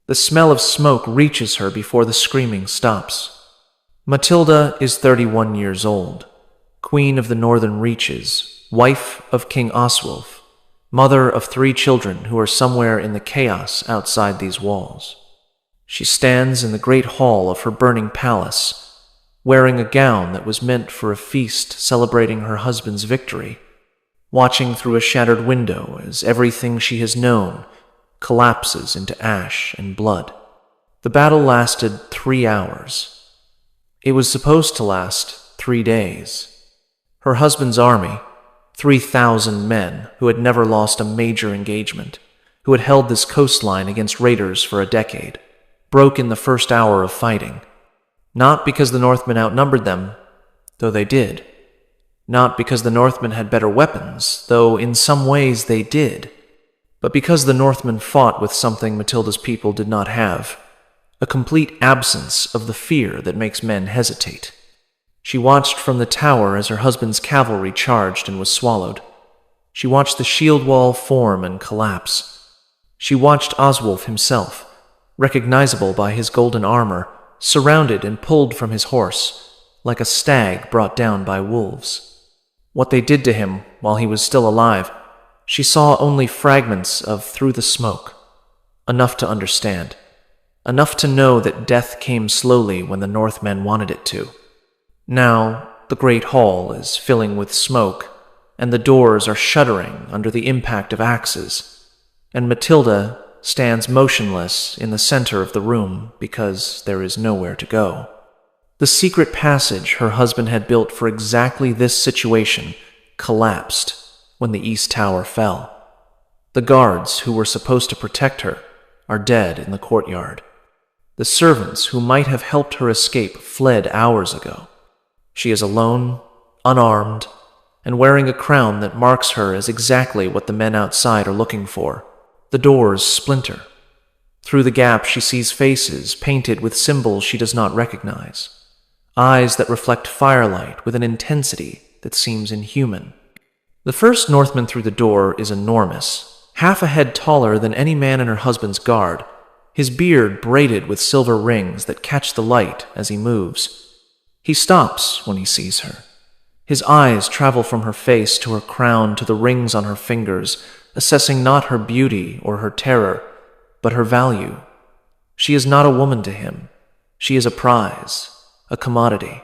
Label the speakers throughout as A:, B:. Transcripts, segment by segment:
A: The smell of smoke reaches her before the screaming stops. Matilda is 31 years old, Queen of the Northern Reaches, wife of King Oswulf, mother of 3 children who are somewhere in the chaos outside these walls. She stands in the great hall of her burning palace, wearing a gown that was meant for a feast celebrating her husband's victory, watching through a shattered window as everything she has known collapses into ash and blood. The battle lasted 3 hours. It was supposed to last 3 days. Her husband's army, 3,000 men who had never lost a major engagement, who had held this coastline against raiders for a decade, broke in the first hour of fighting. Not because the Northmen outnumbered them, though they did. Not because the Northmen had better weapons, though in some ways they did. But because the Northmen fought with something Matilda's people did not have, a complete absence of the fear that makes men hesitate. She watched from the tower as her husband's cavalry charged and was swallowed. She watched the shield wall form and collapse. She watched Oswulf himself, recognizable by his golden armor, surrounded and pulled from his horse, like a stag brought down by wolves. What they did to him while he was still alive, she saw only fragments of through the smoke, enough to understand, enough to know that death came slowly when the Northmen wanted it to. Now, the great hall is filling with smoke, and the doors are shuddering under the impact of axes, and Matilda stands motionless in the center of the room because there is nowhere to go. The secret passage her husband had built for exactly this situation collapsed when the East Tower fell. The guards who were supposed to protect her are dead in the courtyard. The servants who might have helped her escape fled hours ago. She is alone, unarmed, and wearing a crown that marks her as exactly what the men outside are looking for. The doors splinter. Through the gap she sees faces painted with symbols she does not recognize, eyes that reflect firelight with an intensity that seems inhuman. The first Northman through the door is enormous, half a head taller than any man in her husband's guard, his beard braided with silver rings that catch the light as he moves. He stops when he sees her. His eyes travel from her face to her crown to the rings on her fingers, assessing not her beauty or her terror, but her value. She is not a woman to him. She is a prize, a commodity,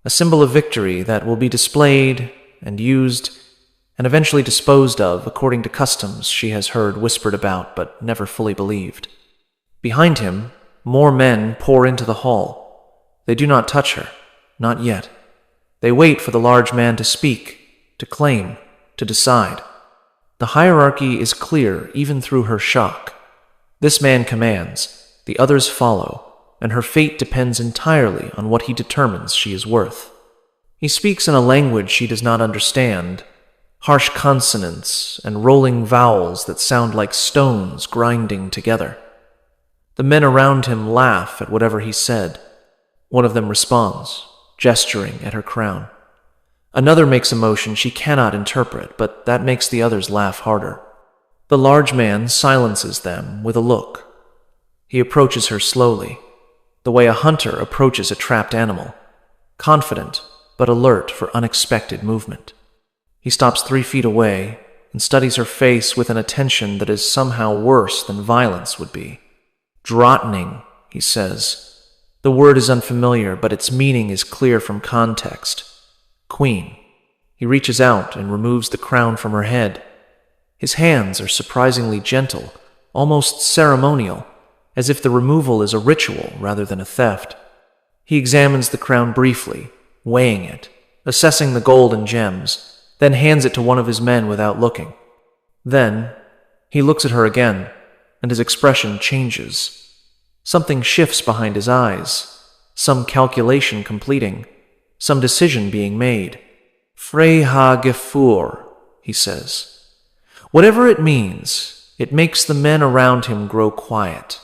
A: a symbol of victory that will be displayed and used and eventually disposed of according to customs she has heard whispered about but never fully believed. Behind him, more men pour into the hall. They do not touch her, not yet. They wait for the large man to speak, to claim, to decide. The hierarchy is clear even through her shock. This man commands, the others follow, and her fate depends entirely on what he determines she is worth. He speaks in a language she does not understand, harsh consonants and rolling vowels that sound like stones grinding together. The men around him laugh at whatever he said. One of them responds, gesturing at her crown. Another makes a motion she cannot interpret, but that makes the others laugh harder. The large man silences them with a look. He approaches her slowly, the way a hunter approaches a trapped animal, confident but alert for unexpected movement. He stops 3 feet away and studies her face with an attention that is somehow worse than violence would be. Drottning, he says. The word is unfamiliar, but its meaning is clear from context. Queen. He reaches out and removes the crown from her head. His hands are surprisingly gentle, almost ceremonial, as if the removal is a ritual rather than a theft. He examines the crown briefly, weighing it, assessing the gold and gems, then hands it to one of his men without looking. Then, he looks at her again, and his expression changes. Something shifts behind his eyes, some calculation completing, some decision being made. Frey ha gefur, he says. Whatever it means, it makes the men around him grow quiet.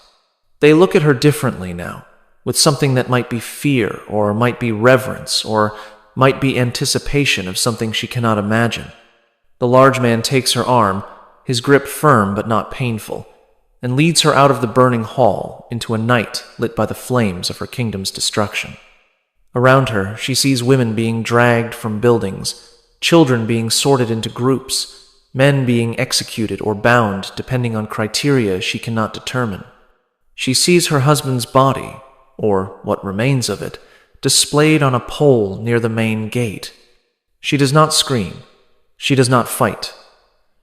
A: They look at her differently now, with something that might be fear, or might be reverence, or might be anticipation of something she cannot imagine. The large man takes her arm, his grip firm but not painful, and leads her out of the burning hall into a night lit by the flames of her kingdom's destruction. Around her, she sees women being dragged from buildings, children being sorted into groups, men being executed or bound depending on criteria she cannot determine. She sees her husband's body, or what remains of it, displayed on a pole near the main gate. She does not scream. She does not fight.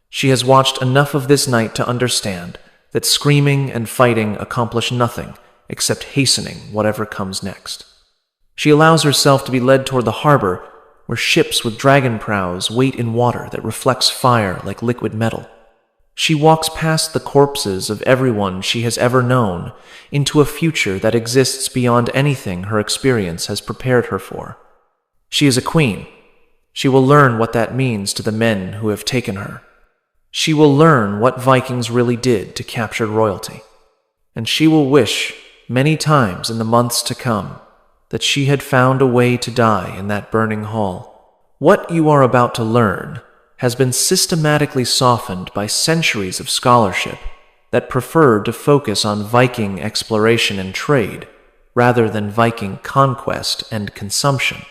A: She has watched enough of this night to understand that screaming and fighting accomplish nothing except hastening whatever comes next. She allows herself to be led toward the harbor, where ships with dragon prows wait in water that reflects fire like liquid metal. She walks past the corpses of everyone she has ever known into a future that exists beyond anything her experience has prepared her for. She is a queen. She will learn what that means to the men who have taken her. She will learn what Vikings really did to capture royalty. And she will wish, many times in the months to come, that she had found a way to die in that burning hall. What you are about to learn has been systematically softened by centuries of scholarship that preferred to focus on Viking exploration and trade rather than Viking conquest and consumption.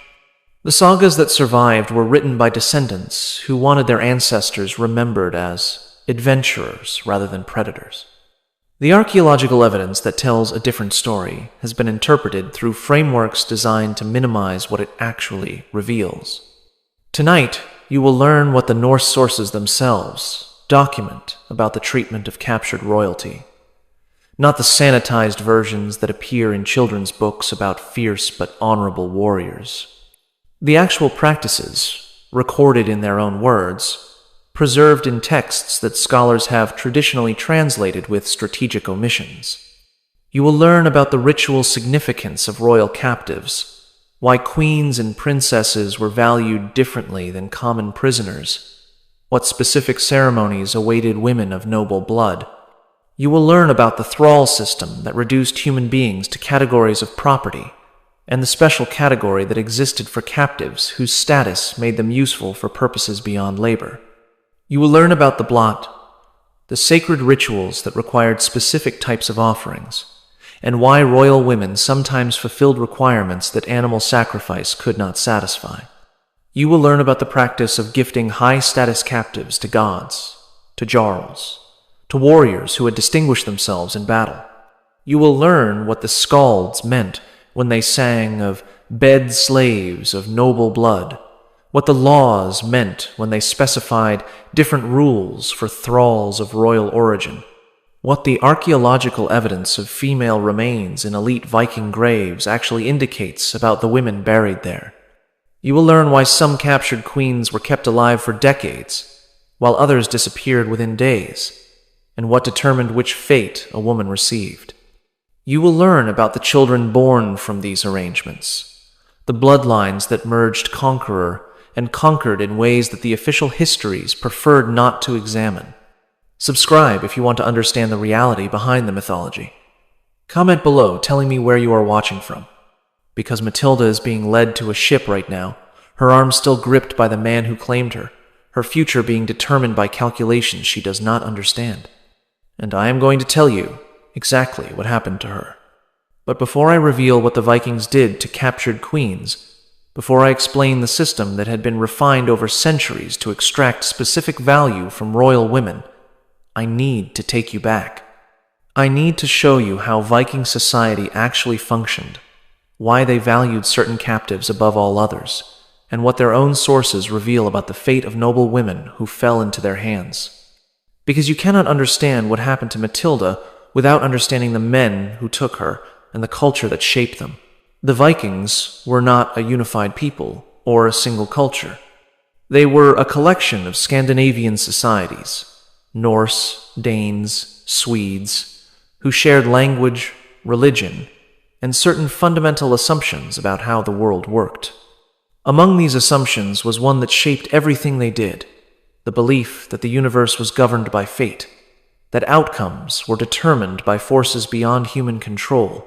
A: The sagas that survived were written by descendants who wanted their ancestors remembered as adventurers rather than predators. The archaeological evidence that tells a different story has been interpreted through frameworks designed to minimize what it actually reveals. Tonight, you will learn what the Norse sources themselves document about the treatment of captured royalty, not the sanitized versions that appear in children's books about fierce but honorable warriors. The actual practices, recorded in their own words, preserved in texts that scholars have traditionally translated with strategic omissions. You will learn about the ritual significance of royal captives, why queens and princesses were valued differently than common prisoners, what specific ceremonies awaited women of noble blood. You will learn about the thrall system that reduced human beings to categories of property, and the special category that existed for captives whose status made them useful for purposes beyond labor. You will learn about the blot, the sacred rituals that required specific types of offerings, and why royal women sometimes fulfilled requirements that animal sacrifice could not satisfy. You will learn about the practice of gifting high-status captives to gods, to jarls, to warriors who had distinguished themselves in battle. You will learn what the skalds meant when they sang of bed slaves of noble blood, what the laws meant when they specified different rules for thralls of royal origin, what the archaeological evidence of female remains in elite Viking graves actually indicates about the women buried there. You will learn why some captured queens were kept alive for decades, while others disappeared within days, and what determined which fate a woman received. You will learn about the children born from these arrangements, the bloodlines that merged conqueror and conquered in ways that the official histories preferred not to examine. Subscribe if you want to understand the reality behind the mythology. Comment below telling me where you are watching from. Because Matilda is being led to a ship right now, her arms still gripped by the man who claimed her, her future being determined by calculations she does not understand. And I am going to tell you exactly what happened to her. But before I reveal what the Vikings did to captured queens, before I explain the system that had been refined over centuries to extract specific value from royal women, I need to take you back. I need to show you how Viking society actually functioned, why they valued certain captives above all others, and what their own sources reveal about the fate of noble women who fell into their hands. Because you cannot understand what happened to Matilda without understanding the men who took her and the culture that shaped them. The Vikings were not a unified people or a single culture. They were a collection of Scandinavian societies, Norse, Danes, Swedes, who shared language, religion, and certain fundamental assumptions about how the world worked. Among these assumptions was one that shaped everything they did, the belief that the universe was governed by fate, that outcomes were determined by forces beyond human control,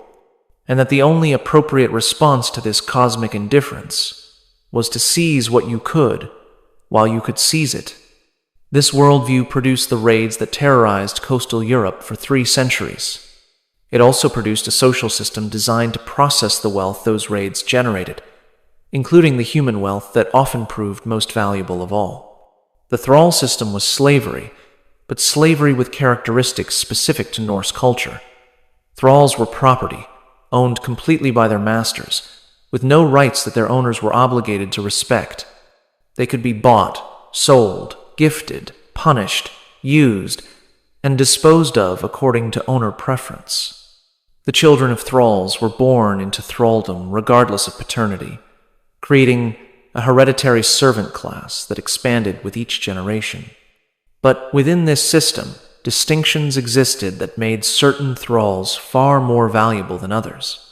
A: and that the only appropriate response to this cosmic indifference was to seize what you could while you could seize it. This worldview produced the raids that terrorized coastal Europe for 3 centuries. It also produced a social system designed to process the wealth those raids generated, including the human wealth that often proved most valuable of all. The thrall system was slavery, but slavery with characteristics specific to Norse culture. Thralls were property, owned completely by their masters, with no rights that their owners were obligated to respect. They could be bought, sold, gifted, punished, used, and disposed of according to owner preference. The children of thralls were born into thraldom regardless of paternity, creating a hereditary servant class that expanded with each generation. But within this system, distinctions existed that made certain thralls far more valuable than others.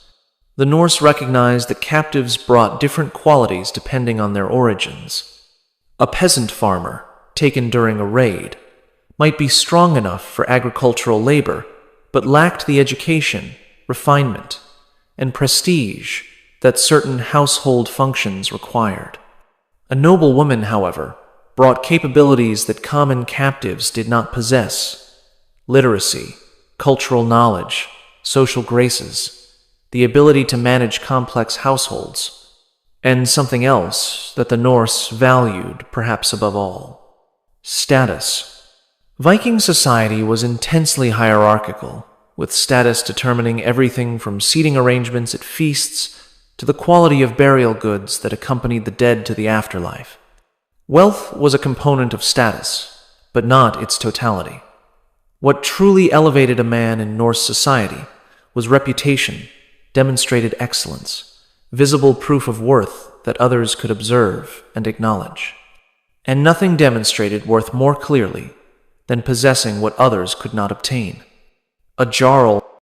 A: The Norse recognized that captives brought different qualities depending on their origins. A peasant farmer, taken during a raid, might be strong enough for agricultural labor, but lacked the education, refinement, and prestige that certain household functions required. A noble woman, however, brought capabilities that common captives did not possess: literacy, cultural knowledge, social graces, the ability to manage complex households, and something else that the Norse valued perhaps above all: status. Viking society was intensely hierarchical, with status determining everything from seating arrangements at feasts to the quality of burial goods that accompanied the dead to the afterlife. Wealth was a component of status, but not its totality. What truly elevated a man in Norse society was reputation, demonstrated excellence, visible proof of worth that others could observe and acknowledge. And nothing demonstrated worth more clearly than possessing what others could not obtain. A jarl